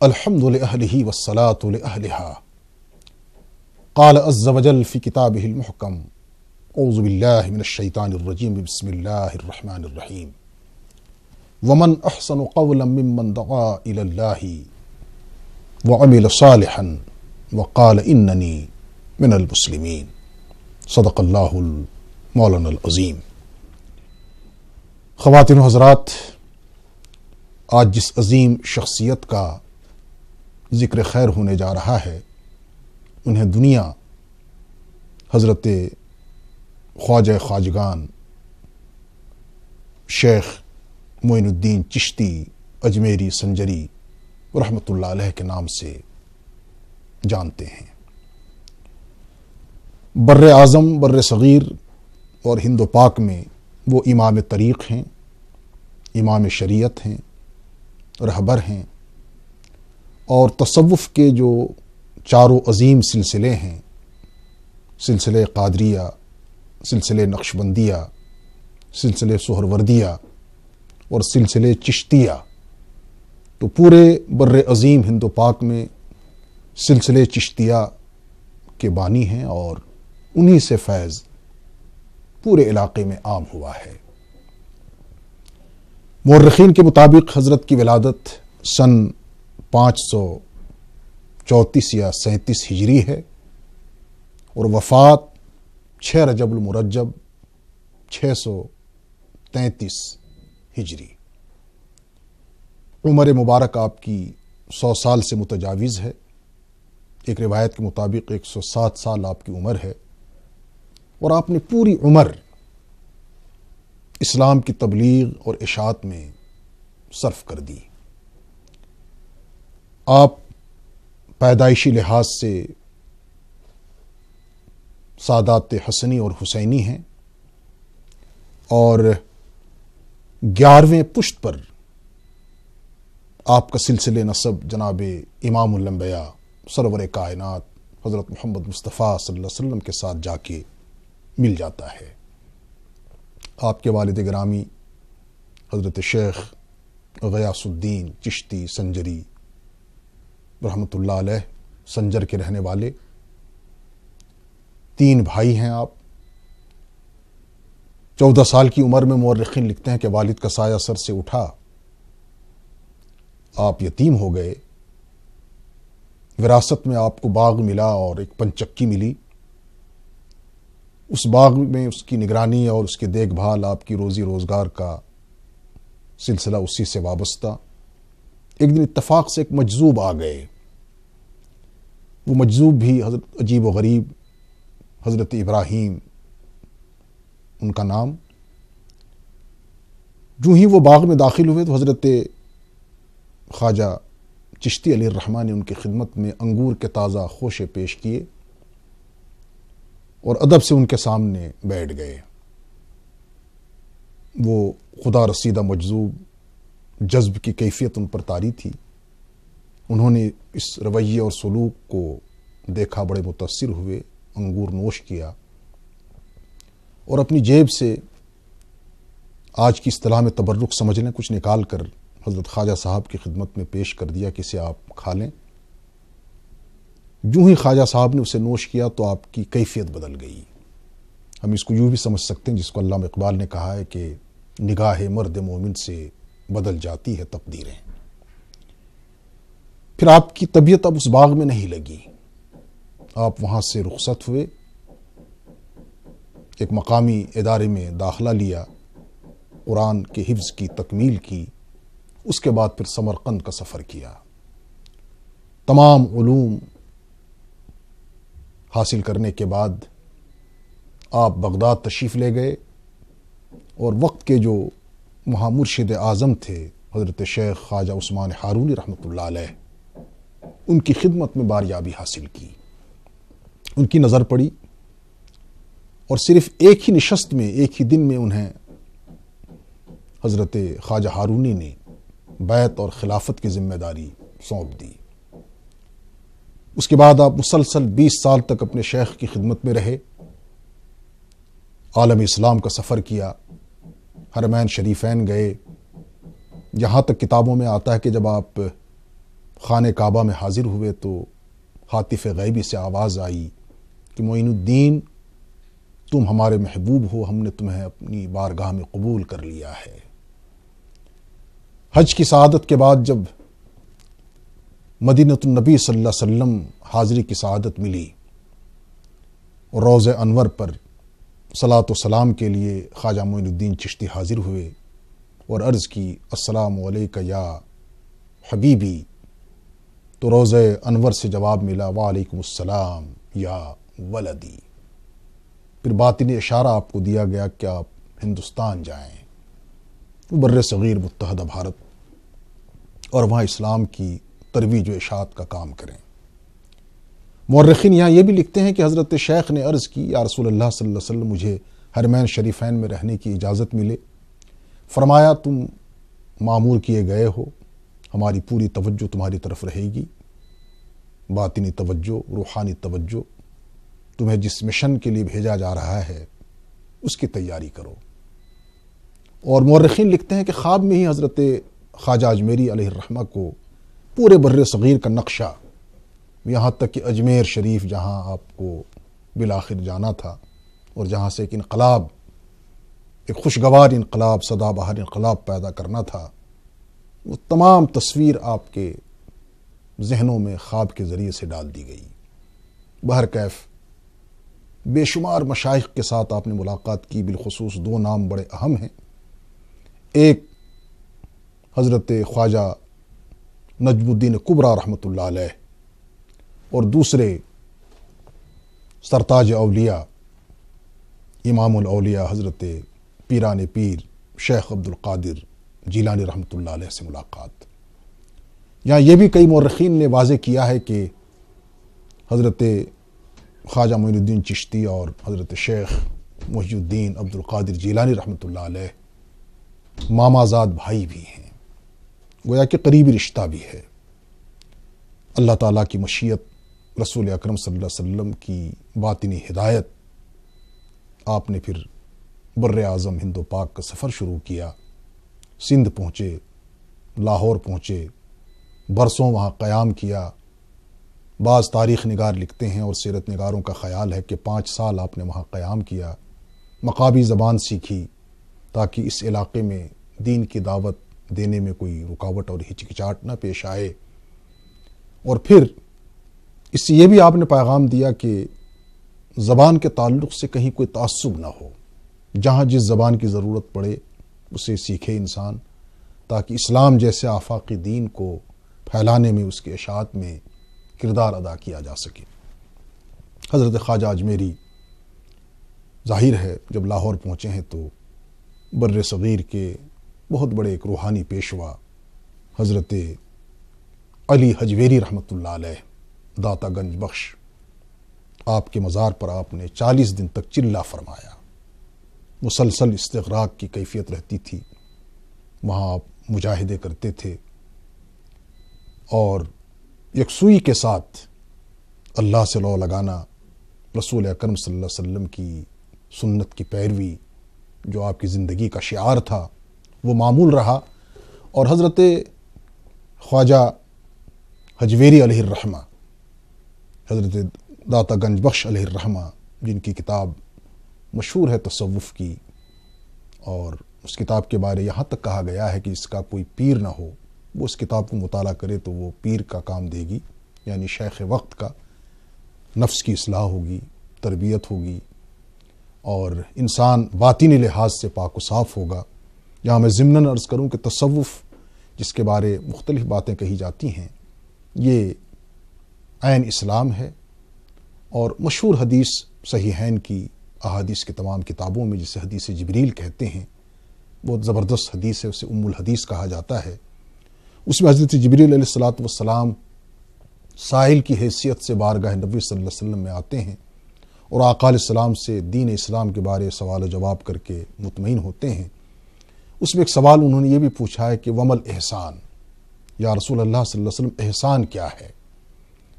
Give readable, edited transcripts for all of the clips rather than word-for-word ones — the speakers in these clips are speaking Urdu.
الحمد لأهله والصلاة لأهلها قال عز وجل في كتابه المحكم اعوذ بالله من الشيطان الرجيم بسم الله الرحمن الرحيم ومن أحسن قولا ممن دعا إلى الله وعمل صالحا وقال إنني من المسلمين صدق الله مولانا العظیم۔ خواتین و حضرات، آج جس عظیم شخصیت کا ذکر خیر ہونے جا رہا ہے، انہیں دنیا حضرت خواجہ خواجگان شیخ معین الدین چشتی اجمیری سنجری رحمۃ اللہ علیہ کے نام سے جانتے ہیں۔ بر اعظم، بر صغیر اور ہند و پاک میں وہ امام طریق ہیں، امام شریعت ہیں، رہبر ہیں، اور تصوف کے جو چاروں عظیم سلسلے ہیں، سلسلہ قادریہ، سلسلہ نقشبندیہ، سلسلہ سہروردیہ اور سلسلہ چشتیہ، تو پورے بر عظیم ہند و پاک میں سلسلہ چشتیہ کے بانی ہیں، اور انہی سے فیض پورے علاقے میں عام ہوا ہے۔ مورخین کے مطابق حضرت کی ولادت سن 534 یا 37 ہجری ہے، اور وفات 6 رجب المرجب 633 ہجری۔ عمر مبارک آپ کی 100 سال سے متجاوز ہے، ایک روایت کے مطابق 107 سال آپ کی عمر ہے، اور آپ نے پوری عمر اسلام کی تبلیغ اور اشاعت میں صرف کر دی۔ آپ پیدائشی لحاظ سے سادات حسنی اور حسینی ہیں، اور 11ویں پشت پر آپ کا سلسلہ نسب جناب امام الانبیاء سرور کائنات حضرت محمد مصطفیٰ صلی اللہ علیہ وسلم کے ساتھ جا کے مل جاتا ہے۔ آپ کے والد گرامی حضرت شیخ غیاث الدین چشتی سنجری رحمۃ اللہ علیہ سنجر کے رہنے والے، 3 بھائی ہیں آپ۔ 14 سال کی عمر میں مورخین لکھتے ہیں کہ والد کا سایہ سر سے اٹھا، آپ یتیم ہو گئے۔ وراثت میں آپ کو باغ ملا اور ایک پنچکی ملی، اس باغ میں اس کی نگرانی اور اس کی دیکھ بھال، آپ کی روزی روزگار کا سلسلہ اسی سے وابستہ۔ ایک دن اتفاق سے ایک مجذوب آ گئے، وہ مجذوب بھی حضرت عجیب و غریب، حضرت ابراہیم ان کا نام۔ جو ہی وہ باغ میں داخل ہوئے تو حضرت خواجہ چشتی علیہ الرحمٰن نے ان کی خدمت میں انگور کے تازہ خوشے پیش کیے اور ادب سے ان کے سامنے بیٹھ گئے۔ وہ خدا رسیدہ مجذوب، جذب کی کیفیت ان پر طاری تھی۔ انہوں نے اس رویے اور سلوک کو دیکھا، بڑے متاثر ہوئے، انگور نوش کیا، اور اپنی جیب سے آج کی اصطلاح میں تبرک سمجھ لیں کچھ نکال کر حضرت خواجہ صاحب کی خدمت میں پیش کر دیا کہ اسے آپ کھا لیں۔ جو ہی خواجہ صاحب نے اسے نوش کیا تو آپ کی کیفیت بدل گئی۔ ہم اس کو یوں بھی سمجھ سکتے ہیں جس کو علامہ اقبال نے کہا ہے کہ نگاہ مرد مومن سے بدل جاتی ہے تقدیریں۔ پھر آپ کی طبیعت اب اس باغ میں نہیں لگی، آپ وہاں سے رخصت ہوئے، ایک مقامی ادارے میں داخلہ لیا، قرآن کے حفظ کی تکمیل کی، اس کے بعد پھر سمرقند کا سفر کیا۔ تمام علوم حاصل کرنے کے بعد آپ بغداد تشریف لے گئے، اور وقت کے جو وہاں مرشد اعظم تھے حضرت شیخ خواجہ عثمان ہارونی رحمۃ اللہ علیہ، ان کی خدمت میں باریابی حاصل کی۔ ان کی نظر پڑی، اور صرف ایک ہی نشست میں، ایک ہی دن میں انہیں حضرت خواجہ ہارونی نے بیعت اور خلافت کی ذمہ داری سونپ دی۔ اس کے بعد آپ مسلسل 20 سال تک اپنے شیخ کی خدمت میں رہے، عالم اسلام کا سفر کیا، حرمین شریفین گئے، یہاں تک کتابوں میں آتا ہے کہ جب آپ خانہ کعبہ میں حاضر ہوئے تو ہاتف غیبی سے آواز آئی کہ معین الدین، تم ہمارے محبوب ہو، ہم نے تمہیں اپنی بارگاہ میں قبول کر لیا ہے۔ حج کی سعادت کے بعد جب مدینۃ النبی صلی اللہ علیہ وسلم حاضری کی سعادت ملی اور روضہ انور پر صلاۃ و سلام کے لیے خواجہ معین الدین چشتی حاضر ہوئے اور عرض کی السلام علیکہ یا حبیبی، تو روضہ انور سے جواب ملا وعلیکم السلام یا ولدی۔ پھر باطنی اشارہ آپ کو دیا گیا کہ آپ ہندوستان جائیں، بر صغیر متحدہ بھارت، اور وہاں اسلام کی ترویج و اشاعت کا کام کریں۔ مورخین یہاں یہ بھی لکھتے ہیں کہ حضرت شیخ نے عرض کی یا رسول اللہ صلی اللہ علیہ وسلم، مجھے حرمین شریفین میں رہنے کی اجازت ملے۔ فرمایا تم معمور کیے گئے ہو، ہماری پوری توجہ تمہاری طرف رہے گی، باطنی توجہ، روحانی توجہ، تمہیں جس مشن کے لیے بھیجا جا رہا ہے اس کی تیاری کرو۔ اور مورخین لکھتے ہیں کہ خواب میں ہی حضرت خواجہ اجمیری علیہ الرحمہ کو پورے بر صغیر کا نقشہ، یہاں تک کہ اجمیر شریف جہاں آپ کو بالآخر جانا تھا اور جہاں سے ایک انقلاب، ایک خوشگوار انقلاب، سدا بہار انقلاب پیدا کرنا تھا، وہ تمام تصویر آپ کے ذہنوں میں خواب کے ذریعے سے ڈال دی گئی۔ بہرکیف بے شمار مشائخ کے ساتھ آپ نے ملاقات کی، بالخصوص دو نام بڑے اہم ہیں، ایک حضرت خواجہ نجم الدین کبریٰ رحمۃ اللہ علیہ اور دوسرے سرتاج اولیاء امام الاولیاء حضرت پیران پیر شیخ عبد القادر جیلانی رحمۃ اللہ علیہ سے ملاقات۔ یہاں یہ بھی کئی مورخین نے واضح کیا ہے کہ حضرت خواجہ معین الدین چشتی اور حضرت شیخ محی الدین عبد القادر جیلانی رحمۃ اللہ علیہ مامازاد بھائی بھی ہیں، گویا کہ قریبی رشتہ بھی ہے۔ اللہ تعالیٰ کی مشیت، رسول اکرم صلی اللہ علیہ وسلم کی باطنی ہدایت، آپ نے پھر بر اعظم ہند و پاک کا سفر شروع کیا، سندھ پہنچے، لاہور پہنچے، برسوں وہاں قیام کیا۔ بعض تاریخ نگار لکھتے ہیں اور سیرت نگاروں کا خیال ہے کہ 5 سال آپ نے وہاں قیام کیا، مقابی زبان سیکھی تاکہ اس علاقے میں دین کی دعوت دینے میں کوئی رکاوٹ اور ہچکچاہٹ نہ پیش آئے، اور پھر اس سے یہ بھی آپ نے پیغام دیا کہ زبان کے تعلق سے کہیں کوئی تعصب نہ ہو، جہاں جس زبان کی ضرورت پڑے اسے سیکھے انسان، تاکہ اسلام جیسے آفاقی دین کو پھیلانے میں، اس کے اشاعت میں کردار ادا کیا جا سکے۔ حضرت خواجہ اجمیری ظاہر ہے جب لاہور پہنچے ہیں تو بر صغیر کے بہت بڑے ایک روحانی پیشوا حضرت علی حجویری رحمۃ اللہ علیہ داتا گنج بخش، آپ کے مزار پر آپ نے 40 دن تک چلہ فرمایا، مسلسل استغراق کی کیفیت رہتی تھی، وہاں آپ مجاہدے کرتے تھے اور یکسوئی کے ساتھ اللہ سے لو لگانا، رسول اکرم صلی اللہ علیہ وسلم کی سنت کی پیروی جو آپ کی زندگی کا شعار تھا وہ معمول رہا۔ اور حضرت خواجہ حجویری علیہ الرحمہ، حضرت داتا گنج بخش علیہ الرحمہ، جن کی کتاب مشہور ہے تصوف کی، اور اس کتاب کے بارے یہاں تک کہا گیا ہے کہ اس کا کوئی پیر نہ ہو، وہ اس کتاب کو مطالعہ کرے تو وہ پیر کا کام دے گی، یعنی شیخ وقت کا، نفس کی اصلاح ہوگی، تربیت ہوگی اور انسان باطنی لحاظ سے پاک و صاف ہوگا۔ یہاں میں ضمناً عرض کروں کہ تصوف جس کے بارے مختلف باتیں کہی جاتی ہیں، یہ عین اسلام ہے، اور مشہور حدیث صحیحین کی احادیث کی تمام کتابوں میں جسے حدیث جبریل کہتے ہیں، بہت زبردست حدیث ہے، اسے ام الحدیث کہا جاتا ہے۔ اس میں حضرت جبریل علیہ الصلاۃ والسلام سائل کی حیثیت سے بارگاہ نبی صلی اللہ علیہ وسلم میں آتے ہیں اور آقا علیہ السلام سے دین اسلام کے بارے سوال و جواب کر کے مطمئن ہوتے ہیں۔ اس میں ایک سوال انہوں نے یہ بھی پوچھا ہے کہ ومل احسان، یا رسول اللہ صلی اللہ علیہ وسلم احسان کیا ہے؟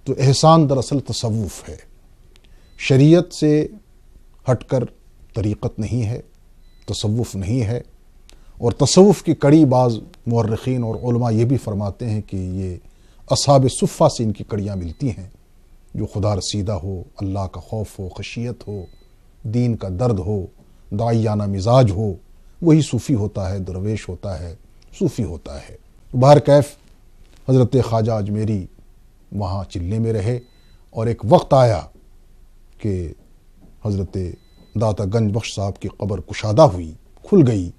تو احسان دراصل تصوف ہے، شریعت سے ہٹ کر طریقت نہیں ہے، تصوف نہیں ہے، اور تصوف کی کڑی بعض مورخین اور علماء یہ بھی فرماتے ہیں کہ یہ اصحاب صفہ سے ان کی کڑیاں ملتی ہیں، جو خدا رسیدہ ہو، اللہ کا خوف ہو، خشیت ہو، دین کا درد ہو، داعیانہ مزاج ہو، وہی صوفی ہوتا ہے، درویش ہوتا ہے، صوفی ہوتا ہے۔ بہرکیف حضرت خواجہ اجمیری وہاں چلے میں رہے، اور ایک وقت آیا کہ حضرت داتا گنج بخش صاحب کی قبر کشادہ ہوئی، کھل گئی،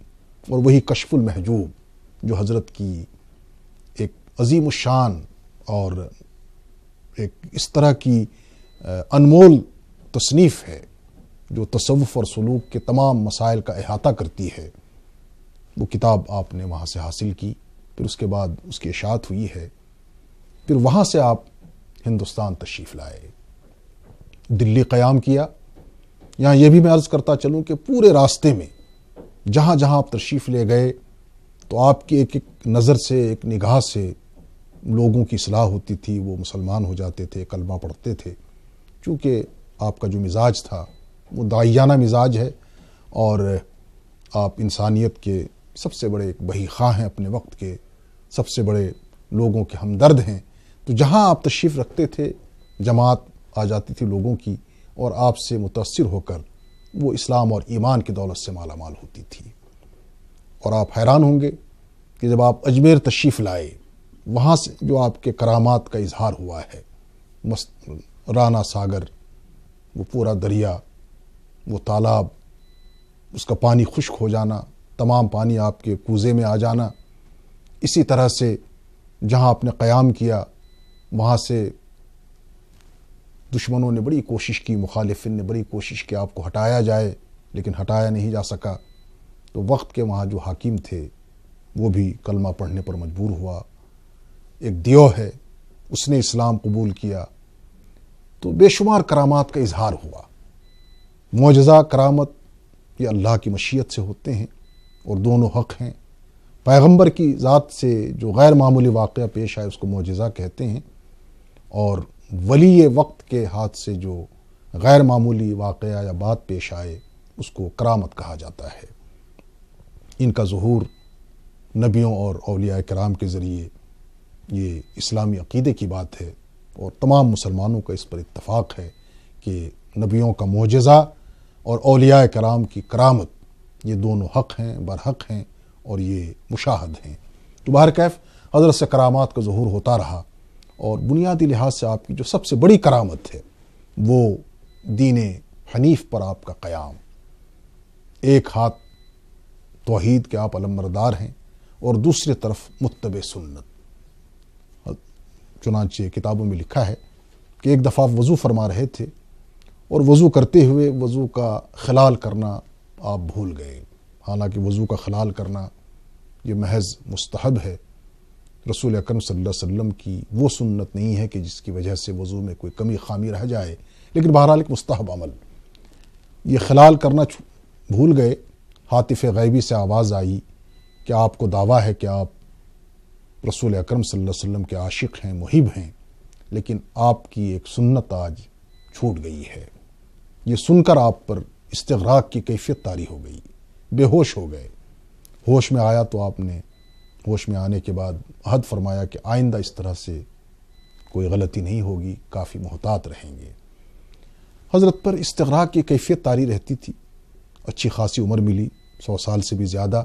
اور وہی کشف المحجوب جو حضرت کی ایک عظیم الشان اور ایک اس طرح کی انمول تصنیف ہے جو تصوف اور سلوک کے تمام مسائل کا احاطہ کرتی ہے، وہ کتاب آپ نے وہاں سے حاصل کی، پھر اس کے بعد اس کی اشاعت ہوئی ہے، پھر وہاں سے آپ ہندوستان تشریف لائے، دلی قیام کیا۔ یہاں یہ بھی میں عرض کرتا چلوں کہ پورے راستے میں جہاں جہاں آپ تشریف لے گئے تو آپ کی ایک ایک نظر سے، ایک نگاہ سے لوگوں کی اصلاح ہوتی تھی، وہ مسلمان ہو جاتے تھے، کلمہ پڑھتے تھے، چونکہ آپ کا جو مزاج تھا وہ داعیانہ مزاج ہے، اور آپ انسانیت کے سب سے بڑے ایک بہی خواہ ہیں، اپنے وقت کے سب سے بڑے لوگوں کے ہمدرد ہیں۔ تو جہاں آپ تشریف رکھتے تھے جماعت آ جاتی تھی لوگوں کی، اور آپ سے متاثر ہو کر وہ اسلام اور ایمان کی دولت سے مالا مال ہوتی تھی۔ اور آپ حیران ہوں گے کہ جب آپ اجمیر تشریف لائے، وہاں سے جو آپ کے کرامات کا اظہار ہوا ہے، رانا ساگر، وہ پورا دریا، وہ تالاب، اس کا پانی خشک ہو جانا، تمام پانی آپ کے کوزے میں آ جانا، اسی طرح سے جہاں آپ نے قیام کیا وہاں سے دشمنوں نے بڑی کوشش کی، مخالفین نے بڑی کوشش کی آپ کو ہٹایا جائے، لیکن ہٹایا نہیں جا سکا۔ تو وقت کے وہاں جو حاکم تھے وہ بھی کلمہ پڑھنے پر مجبور ہوا، ایک دیو ہے، اس نے اسلام قبول کیا۔ تو بے شمار کرامات کا اظہار ہوا۔ معجزہ کرامت یہ اللہ کی مشیت سے ہوتے ہیں، اور دونوں حق ہیں۔ پیغمبر کی ذات سے جو غیر معمولی واقعہ پیش آئے اس کو معجزہ کہتے ہیں، اور ولی وقت کے ہاتھ سے جو غیر معمولی واقعہ یا بات پیش آئے اس کو کرامت کہا جاتا ہے۔ ان کا ظہور نبیوں اور اولیاء کرام کے ذریعے یہ اسلامی عقیدے کی بات ہے، اور تمام مسلمانوں کا اس پر اتفاق ہے کہ نبیوں کا معجزہ اور اولیاء کرام کی کرامت یہ دونوں حق ہیں، برحق ہیں، اور یہ مشاہد ہیں۔ تو بہرکیف حضرت سے کرامات کا ظہور ہوتا رہا، اور بنیادی لحاظ سے آپ کی جو سب سے بڑی کرامت ہے وہ دین حنیف پر آپ کا قیام، ایک ہاتھ توحید کے آپ علمبردار ہیں، اور دوسری طرف متبع سنت۔ چنانچہ کتابوں میں لکھا ہے کہ ایک دفعہ وضو فرما رہے تھے، اور وضو کرتے ہوئے وضو کا خلال کرنا آپ بھول گئے، حالانکہ وضو کا خلال کرنا یہ محض مستحب ہے، رسول اکرم صلی اللہ علیہ وسلم کی وہ سنت نہیں ہے کہ جس کی وجہ سے وضو میں کوئی کمی خامی رہ جائے، لیکن بہرحال ایک مستحب عمل۔ یہ خلال کرنا بھول گئے، ہاتف غیبی سے آواز آئی کہ آپ کو دعویٰ ہے کہ آپ رسول اکرم صلی اللہ علیہ وسلم کے عاشق ہیں، محب ہیں، لیکن آپ کی ایک سنت آج چھوٹ گئی ہے۔ یہ سن کر آپ پر استغراق کی کیفیت طاری ہو گئی، بے ہوش ہو گئے۔ ہوش میں آیا تو آپ نے ہوش میں آنے کے بعد عہد فرمایا کہ آئندہ اس طرح سے کوئی غلطی نہیں ہوگی، کافی محتاط رہیں گے۔ حضرت پر استغراق کی کیفیت طاری رہتی تھی، اچھی خاصی عمر ملی، 100 سال سے بھی زیادہ۔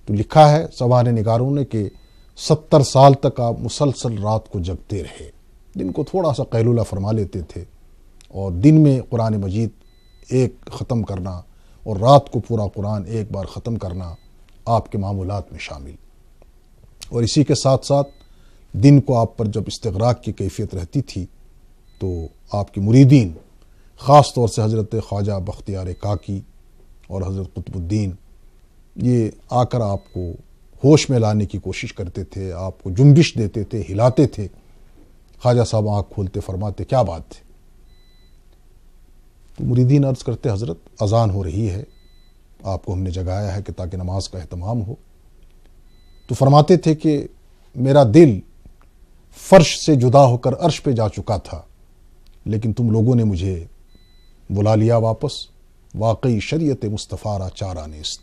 تو لکھا ہے سوانح نگاروں نے کہ 70 سال تک آپ مسلسل رات کو جگتے رہے، دن کو تھوڑا سا قیلولہ فرما لیتے تھے، اور دن میں قرآن مجید ایک ختم کرنا اور رات کو پورا قرآن ایک بار ختم کرنا آپ کے معمولات میں شامل۔ اور اسی کے ساتھ ساتھ دن کو آپ پر جب استغراق کی کیفیت رہتی تھی تو آپ کے مریدین، خاص طور سے حضرت خواجہ بختیار کاکی اور حضرت قطب الدین، یہ آ کر آپ کو ہوش میں لانے کی کوشش کرتے تھے، آپ کو جنبش دیتے تھے، ہلاتے تھے۔ خواجہ صاحب آنکھ کھولتے فرماتے کیا بات ہے؟ تو مریدین عرض کرتے حضرت اذان ہو رہی ہے، آپ کو ہم نے جگایا ہے کہ تاکہ نماز کا اہتمام ہو۔ تو فرماتے تھے کہ میرا دل فرش سے جدا ہو کر عرش پہ جا چکا تھا، لیکن تم لوگوں نے مجھے بلا لیا واپس، واقعی شریعت مصطفیٰ را چارہ نیست۔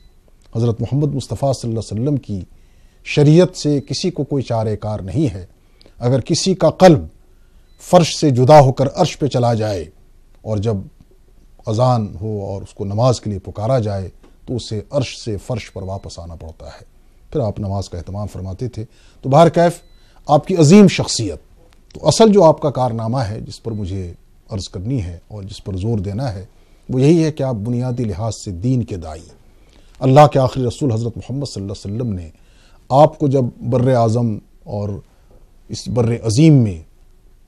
حضرت محمد مصطفیٰ صلی اللہ علیہ وسلم کی شریعت سے کسی کو کوئی چارہ کار نہیں ہے، اگر کسی کا قلب فرش سے جدا ہو کر عرش پہ چلا جائے اور جب اذان ہو اور اس کو نماز کے لیے پکارا جائے تو اسے عرش سے فرش پر واپس آنا پڑتا ہے، پھر آپ نماز کا اہتمام فرماتے تھے۔ تو بہرکیف آپ کی عظیم شخصیت، تو اصل جو آپ کا کارنامہ ہے جس پر مجھے عرض کرنی ہے اور جس پر زور دینا ہے وہ یہی ہے کہ آپ بنیادی لحاظ سے دین کے داعی، اللہ کے آخری رسول حضرت محمد صلی اللہ علیہ وسلم نے آپ کو جب بر اعظم اور اس بر عظیم میں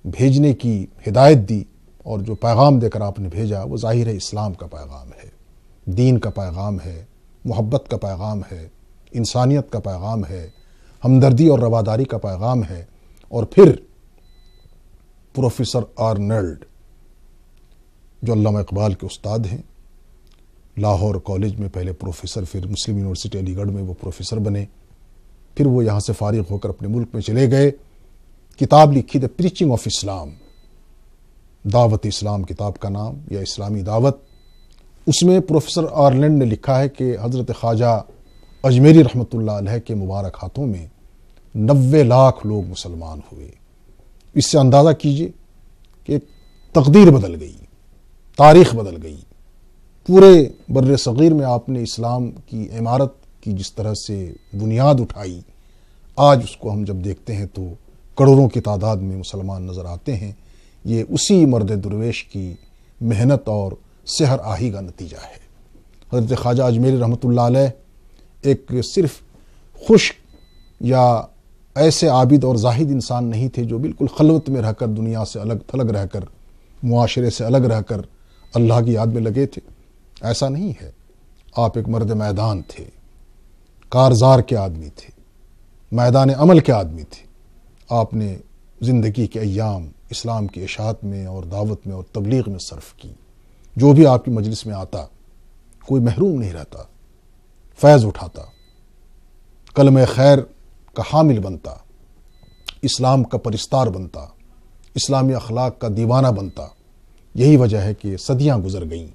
بھیجنے کی ہدایت دی اور جو پیغام دے کر آپ نے بھیجا وہ ظاہر ہے اسلام کا پیغام ہے، دین کا پیغام ہے، محبت کا پیغام ہے، انسانیت کا پیغام ہے، ہمدردی اور رواداری کا پیغام ہے۔ اور پھر پروفیسر آرنلڈ جو علامہ اقبال کے استاد ہیں، لاہور کالج میں پہلے پروفیسر، پھر مسلم یونیورسٹی علی گڑھ میں وہ پروفیسر بنے، پھر وہ یہاں سے فارغ ہو کر اپنے ملک میں چلے گئے، کتاب لکھی دا پریچنگ آف اسلام، دعوت اسلام کتاب کا نام، یا اسلامی دعوت۔ اس میں پروفیسر آرلینڈ نے لکھا ہے کہ حضرت خواجہ اجمیری رحمۃ اللہ علیہ کے مبارک ہاتھوں میں 90 لاکھ لوگ مسلمان ہوئے۔ اس سے اندازہ کیجئے کہ تقدیر بدل گئی، تاریخ بدل گئی۔ پورے بر صغیر میں آپ نے اسلام کی عمارت کی جس طرح سے بنیاد اٹھائی، آج اس کو ہم جب دیکھتے ہیں تو کروڑوں کی تعداد میں مسلمان نظر آتے ہیں۔ یہ اسی مرد درویش کی محنت اور سحر آہی کا نتیجہ ہے۔ حضرت خواجہ اجمیری رحمۃ اللہ علیہ ایک صرف خشک یا ایسے عابد اور زاہد انسان نہیں تھے جو بالکل خلوت میں رہ کر، دنیا سے الگ تھلگ رہ کر، معاشرے سے الگ رہ کر اللہ کی یاد میں لگے تھے، ایسا نہیں ہے۔ آپ ایک مرد میدان تھے، کارزار کے آدمی تھے، میدان عمل کے آدمی تھے۔ آپ نے زندگی کے ایام اسلام کی اشاعت میں اور دعوت میں اور تبلیغ میں صرف کی۔ جو بھی آپ کی مجلس میں آتا کوئی محروم نہیں رہتا، فیض اٹھاتا، کلمہ خیر کا حامل بنتا، اسلام کا پرستار بنتا، اسلامی اخلاق کا دیوانہ بنتا۔ یہی وجہ ہے کہ صدیاں گزر گئیں،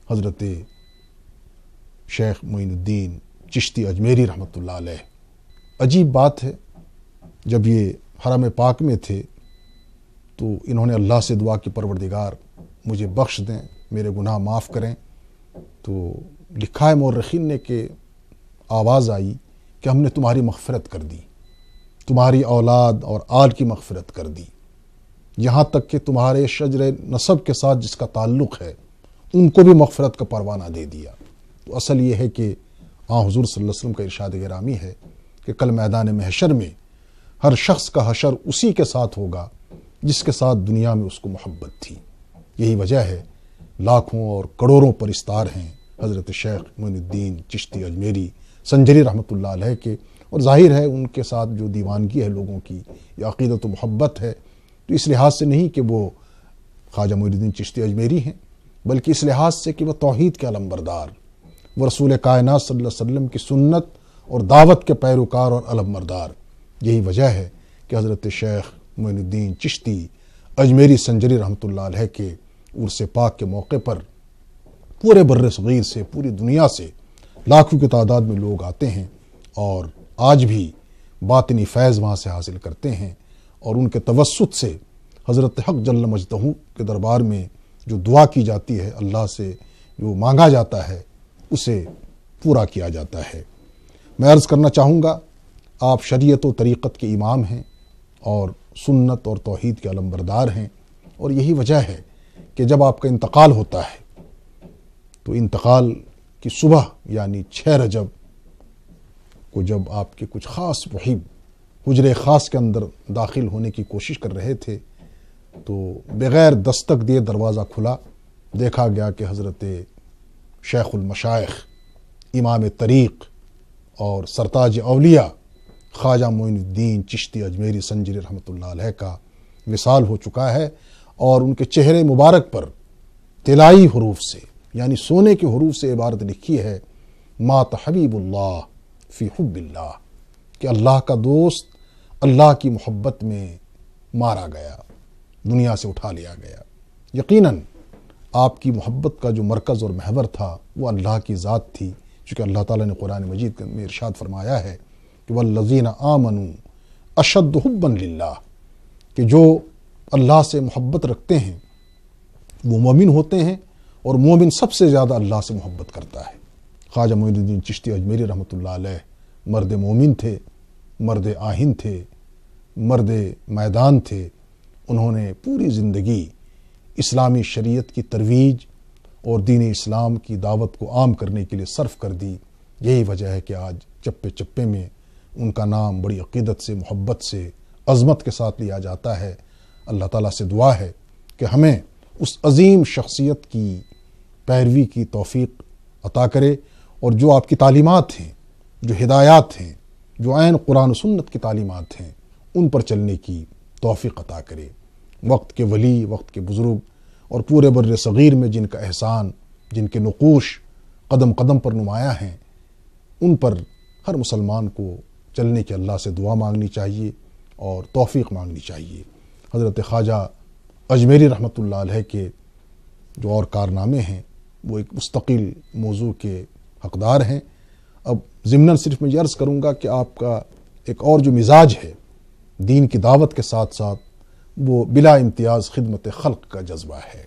حضرت شیخ معین الدین چشتی اجمیری رحمۃ اللہ علیہ۔ عجیب بات ہے، جب یہ حرم پاک میں تھے تو انہوں نے اللہ سے دعا کی پروردگار مجھے بخش دیں، میرے گناہ معاف کریں۔ تو لکھا ہے مورخین نے کہ آواز آئی کہ ہم نے تمہاری مغفرت کر دی، تمہاری اولاد اور آل کی مغفرت کر دی، یہاں تک کہ تمہارے شجر نسب کے ساتھ جس کا تعلق ہے ان کو بھی مغفرت کا پروانہ دے دیا۔ تو اصل یہ ہے کہ حضور صلی اللہ علیہ وسلم کا ارشاد گرامی ہے کہ کل میدان محشر میں ہر شخص کا حشر اسی کے ساتھ ہوگا جس کے ساتھ دنیا میں اس کو محبت تھی۔ یہی وجہ ہے لاکھوں اور کروڑوں پرستار ہیں حضرت شیخ معین الدین چشتی اجمیری سنجری رحمۃ اللہ علیہ کے، اور ظاہر ہے ان کے ساتھ جو دیوانگی ہے لوگوں کی، یا عقیدت و محبت ہے، تو اس لحاظ سے نہیں کہ وہ خواجہ معین الدین چشتی اجمیری ہیں، بلکہ اس لحاظ سے کہ وہ توحید کے علمبردار، وہ رسول کائنات صلی اللہ علیہ وسلم کی سنت اور دعوت کے پیروکار اور علمبردار۔ یہی وجہ ہے کہ حضرت شیخ معین الدین چشتی اجمیری سنجری رحمۃ اللہ علیہ کے عرس پاک کے موقع پر پورے بر صغیر سے، پوری دنیا سے لاکھوں کی تعداد میں لوگ آتے ہیں اور آج بھی باطنی فیض وہاں سے حاصل کرتے ہیں، اور ان کے توسط سے حضرت حق جل مجدہ کے دربار میں جو دعا کی جاتی ہے، اللہ سے جو مانگا جاتا ہے اسے پورا کیا جاتا ہے۔ میں عرض کرنا چاہوں گا، آپ شریعت و طریقت کے امام ہیں اور سنت اور توحید کے علمبردار ہیں، اور یہی وجہ ہے کہ جب آپ کا انتقال ہوتا ہے تو انتقال کی صبح یعنی 6 رجب کو جب آپ کے کچھ خاص محب حجرے خاص کے اندر داخل ہونے کی کوشش کر رہے تھے تو بغیر دستک دیے دروازہ کھلا، دیکھا گیا کہ حضرت شیخ المشائخ، امام طریق اور سرتاج اولیاء خواجہ معین الدین چشتی اجمیری سنجری رحمۃ اللہ علیہ کا وصال ہو چکا ہے، اور ان کے چہرے مبارک پر طلائی حروف سے یعنی سونے کے حروف سے عبارت لکھی ہے، مات حبیب اللہ فی حب اللہ، کہ اللہ کا دوست اللہ کی محبت میں مارا گیا، دنیا سے اٹھا لیا گیا۔ یقیناً آپ کی محبت کا جو مرکز اور محور تھا وہ اللہ کی ذات تھی، چونکہ اللہ تعالیٰ نے قرآن مجید میں ارشاد فرمایا ہے کہ والذین آمنوا اشد حبا للہ، کہ جو اللہ سے محبت رکھتے ہیں وہ مومن ہوتے ہیں، اور مومن سب سے زیادہ اللہ سے محبت کرتا ہے۔ خواجہ معین الدین چشتی اجمیری رحمۃ اللہ علیہ مرد مومن تھے، مرد آہن تھے، مرد میدان تھے۔ انہوں نے پوری زندگی اسلامی شریعت کی ترویج اور دین اسلام کی دعوت کو عام کرنے کے لیے صرف کر دی۔ یہی وجہ ہے کہ آج چپے چپے میں ان کا نام بڑی عقیدت سے، محبت سے، عظمت کے ساتھ لیا جاتا ہے۔ اللہ تعالیٰ سے دعا ہے کہ ہمیں اس عظیم شخصیت کی پیروی کی توفیق عطا کرے، اور جو آپ کی تعلیمات ہیں، جو ہدایات ہیں، جو عین قرآن و سنت کی تعلیمات ہیں، ان پر چلنے کی توفیق عطا کرے۔ وقت کے ولی، وقت کے بزرگ اور پورے بر صغیر میں جن کا احسان، جن کے نقوش قدم قدم پر نمایاں ہیں، ان پر ہر مسلمان کو چلنے کے اللہ سے دعا مانگنی چاہیے اور توفیق مانگنی چاہیے۔ حضرت خواجہ اجمیری رحمۃ اللہ علیہ کے جو اور کارنامے ہیں وہ ایک مستقل موضوع کے حقدار ہیں۔ اب ضمناً صرف میں یہ عرض کروں گا کہ آپ کا ایک اور جو مزاج ہے دین کی دعوت کے ساتھ ساتھ، وہ بلا امتیاز خدمت خلق کا جذبہ ہے۔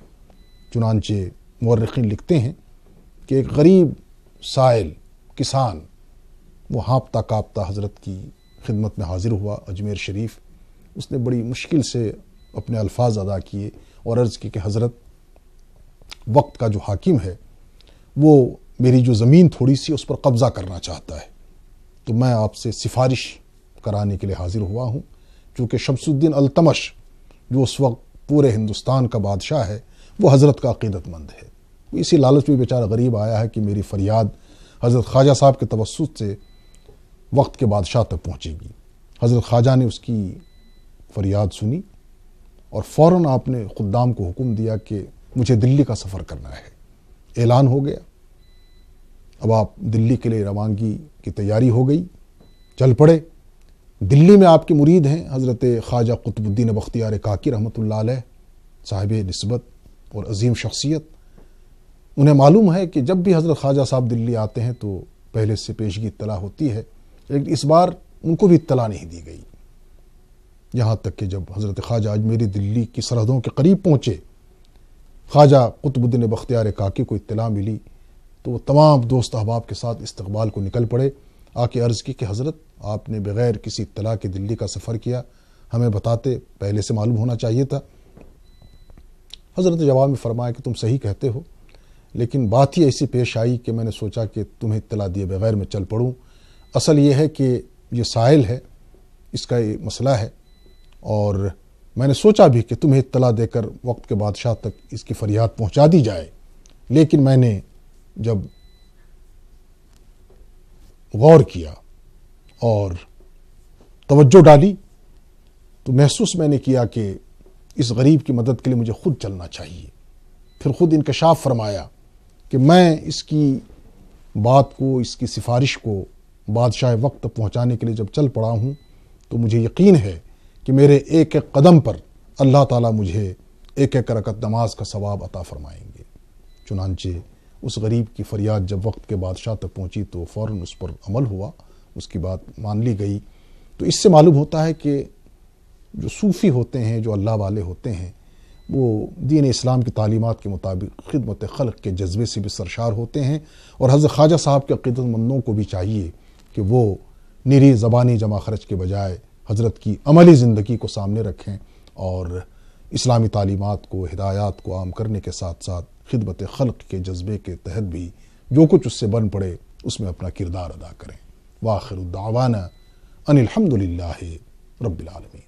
چنانچہ مورخین لکھتے ہیں کہ ایک غریب سائل کسان وہ ہانپتا کانپتا حضرت کی خدمت میں حاضر ہوا اجمیر شریف۔ اس نے بڑی مشکل سے اپنے الفاظ ادا کیے اور عرض کی کہ حضرت، وقت کا جو حاکم ہے وہ میری جو زمین تھوڑی سی اس پر قبضہ کرنا چاہتا ہے، تو میں آپ سے سفارش کرانے کے لیے حاضر ہوا ہوں۔ چونکہ شمس الدین التمش جو اس وقت پورے ہندوستان کا بادشاہ ہے وہ حضرت کا عقیدت مند ہے، اسی لالچ میں بیچارہ غریب آیا ہے کہ میری فریاد حضرت خواجہ صاحب کے توسط سے وقت کے بادشاہ تک پہنچے گی۔ حضرت خواجہ نے اس کی فریاد سنی اور فوراً آپ نے خدام کو حکم دیا کہ مجھے دلی کا سفر کرنا ہے۔ اعلان ہو گیا، اب آپ دلی کے لیے روانگی کی تیاری ہو گئی، چل پڑے۔ دلی میں آپ کے مرید ہیں حضرت خواجہ قطب الدین بختیار کاکی رحمۃ اللہ علیہ، صاحب نسبت اور عظیم شخصیت۔ انہیں معلوم ہے کہ جب بھی حضرت خواجہ صاحب دلی آتے ہیں تو پہلے سے پیشگی اطلاع ہوتی ہے، لیکن اس بار ان کو بھی اطلاع نہیں دی گئی۔ یہاں تک کہ جب حضرت خواجہ اجمیری دلی کی سرحدوں کے قریب پہنچے، خواجہ قطب الدین بختیار کاکی کو اطلاع ملی تو وہ تمام دوست احباب کے ساتھ استقبال کو نکل پڑے۔ آ کے عرض کی کہ حضرت، آپ نے بغیر کسی اطلاع کے دلی کا سفر کیا، ہمیں بتاتے، پہلے سے معلوم ہونا چاہیے تھا۔ حضرت جواب میں فرمایا کہ تم صحیح کہتے ہو، لیکن بات ہی ایسی پیش آئی کہ میں نے سوچا کہ تمہیں اطلاع دیے بغیر میں چل پڑوں۔ اصل یہ ہے کہ یہ سائل ہے، اس کا یہ مسئلہ ہے، اور میں نے سوچا بھی کہ تمہیں اطلاع دے کر وقت کے بادشاہ تک اس کی فریاد پہنچا دی جائے، لیکن میں نے جب غور کیا اور توجہ ڈالی تو محسوس میں نے کیا کہ اس غریب کی مدد کے لیے مجھے خود چلنا چاہیے۔ پھر خود انکشاف فرمایا کہ میں اس کی بات کو، اس کی سفارش کو بادشاہ وقت تک پہنچانے کے لیے جب چل پڑا ہوں تو مجھے یقین ہے کہ میرے ایک ایک قدم پر اللہ تعالیٰ مجھے ایک ایک رکعت نماز کا ثواب عطا فرمائیں گے۔ چنانچہ اس غریب کی فریاد جب وقت کے بادشاہ تک پہنچی تو فوراً اس پر عمل ہوا، اس کی بات مان لی گئی۔ تو اس سے معلوم ہوتا ہے کہ جو صوفی ہوتے ہیں، جو اللہ والے ہوتے ہیں، وہ دین اسلام کی تعلیمات کے مطابق خدمت خلق کے جذبے سے بھی سرشار ہوتے ہیں، اور حضرت خواجہ صاحب کے عقیدت مندوں کو بھی چاہیے کہ وہ نری زبانی جمع خرچ کے بجائے حضرت کی عملی زندگی کو سامنے رکھیں اور اسلامی تعلیمات کو، ہدایات کو عام کرنے کے ساتھ ساتھ خدمت خلق کے جذبے کے تحت بھی جو کچھ اس سے بن پڑے اس میں اپنا کردار ادا کریں۔ وآخر الدعوانا ان الحمد للہ رب العالمین۔